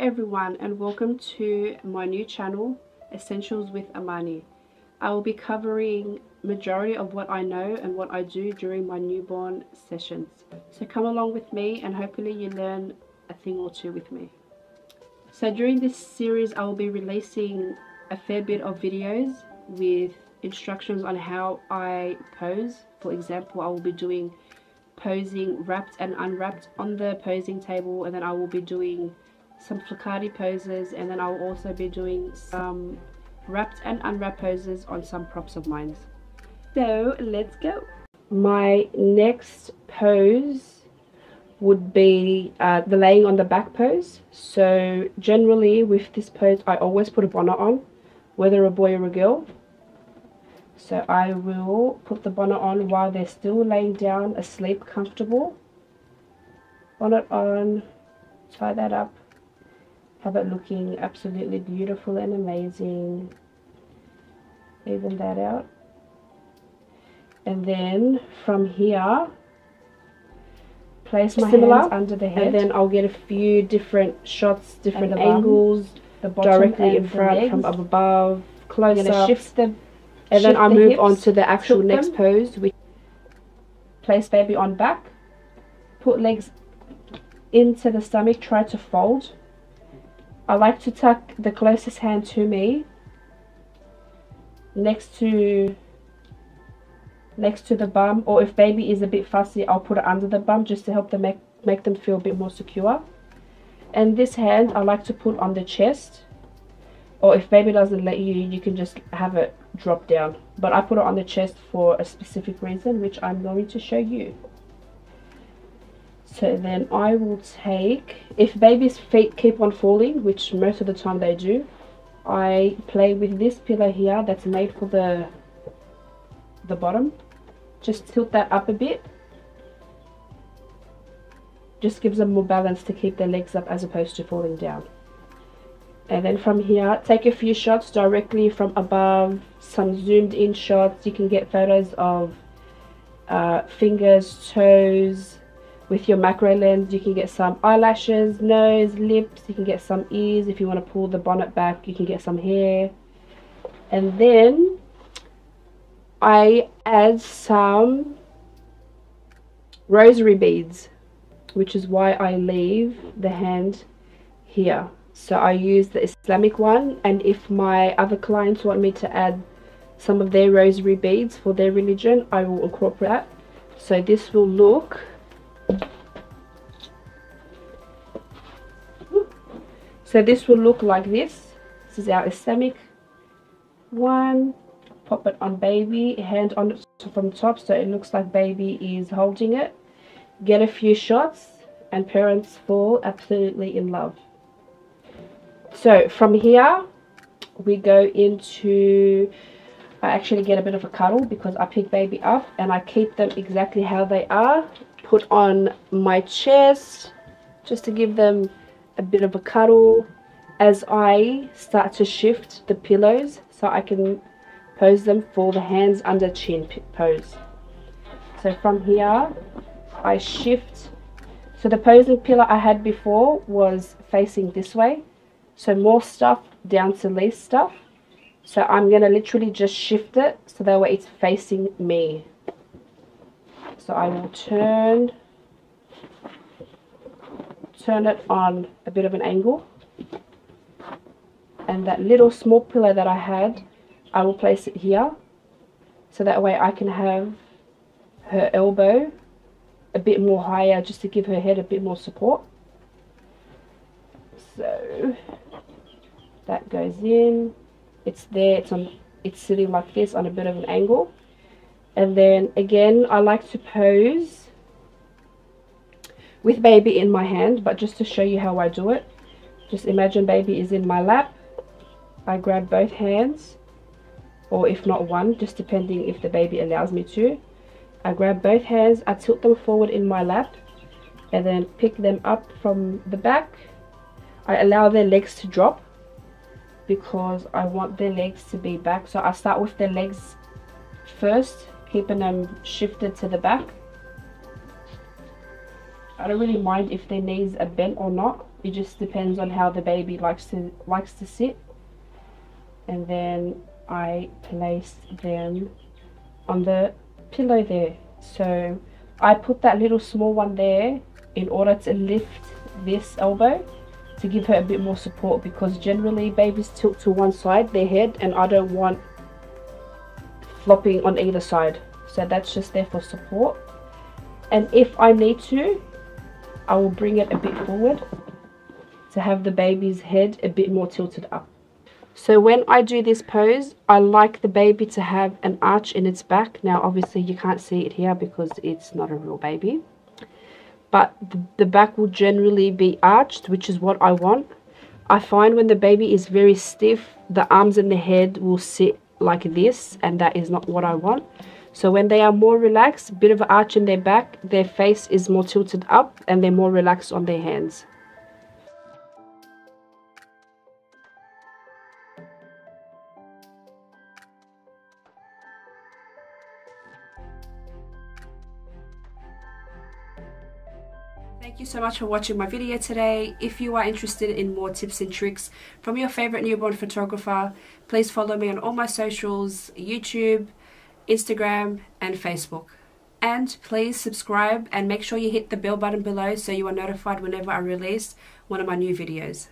everyone, and welcome to my new channel, Essentials with Amanie. I will be covering majority of what I know and what I do during my newborn sessions. So come along with me and hopefully you learn a thing or two with me. So during this series I will be releasing a fair bit of videos with instructions on how I pose. For example, I will be doing posing wrapped and unwrapped on the posing table, and then I will be doing some flicati poses, and then I will also be doing some wrapped and unwrapped poses on some props of mine. So let's go. My next pose would be the laying on the back pose. So generally with this pose I always put a bonnet on, whether a boy or a girl. So I will put the bonnet on while they're still laying down asleep, comfortable. Bonnet on, tie that up, have it looking absolutely beautiful and amazing. Even that out. And then from here, place my hands under the head, and then I'll get a few different shots, different angles, directly in front, from up above, close up. Shift them. And then I move on to the actual next pose, which place baby on back, put legs into the stomach, try to fold. I like to tuck the closest hand to me next to the bum, or if baby is a bit fussy I'll put it under the bum just to help them make them feel a bit more secure. And this hand I like to put on the chest, or if baby doesn't let you, you can just have it drop down, but I put it on the chest for a specific reason, which I'm going to show you. So then I will take, if baby's feet keep on falling, which most of the time they do, I play with this pillow here that's made for the bottom. Just tilt that up a bit, just gives them more balance to keep their legs up as opposed to falling down. And then from here, take a few shots directly from above, some zoomed in shots. You can get photos of fingers, toes. With your macro lens you can get some eyelashes, nose, lips. You can get some ears. If you want to pull the bonnet back, you can get some hair. And then I add some rosary beads, which is why I leave the hand here. So I use the Islamic one, and if my other clients want me to add some of their rosary beads for their religion, I will incorporate that. So this will look like this. This is our Islamic one. Pop it on baby, hand on it from top so it looks like baby is holding it. Get a few shots and parents fall absolutely in love. So from here we go into, I actually get a bit of a cuddle because I pick baby up and I keep them exactly how they are. Put on my chest just to give them a bit of a cuddle as I start to shift the pillows so I can pose them for the hands under chin pose. So from here I shift. So the posing pillow I had before was facing this way, so more stuff down to least stuff. So I'm gonna literally just shift it so that way it's facing me. So I will turn it on a bit of an angle, and that little small pillow that I had, I will place it here so that way I can have her elbow a bit more higher just to give her head a bit more support. So that goes in, it's there, it's sitting like this on a bit of an angle. And then again I like to pose with baby in my hand, but just to show you how I do it, just imagine baby is in my lap. I grab both hands, or if not one, just depending if the baby allows me to. I grab both hands, I tilt them forward in my lap and then pick them up from the back. I allow their legs to drop because I want their legs to be back. So I start with their legs first, keeping them shifted to the back. I don't really mind if their knees are bent or not. It just depends on how the baby likes to sit. And then I place them on the pillow there. So I put that little small one there in order to lift this elbow to give her a bit more support, because generally babies tilt to one side, their head, and I don't want flopping on either side. So that's just there for support. And if I need to, I will bring it a bit forward to have the baby's head a bit more tilted up. So when I do this pose, I like the baby to have an arch in its back. Now obviously you can't see it here because it's not a real baby, but the back will generally be arched, which is what I want. I find when the baby is very stiff, the arms and the head will sit like this, and that is not what I want. So when they are more relaxed, a bit of an arch in their back, their face is more tilted up, and they're more relaxed on their hands. Thank you so much for watching my video today. If you are interested in more tips and tricks from your favorite newborn photographer, please follow me on all my socials, YouTube, Instagram and Facebook. And please subscribe and make sure you hit the bell button below so you are notified whenever I release one of my new videos.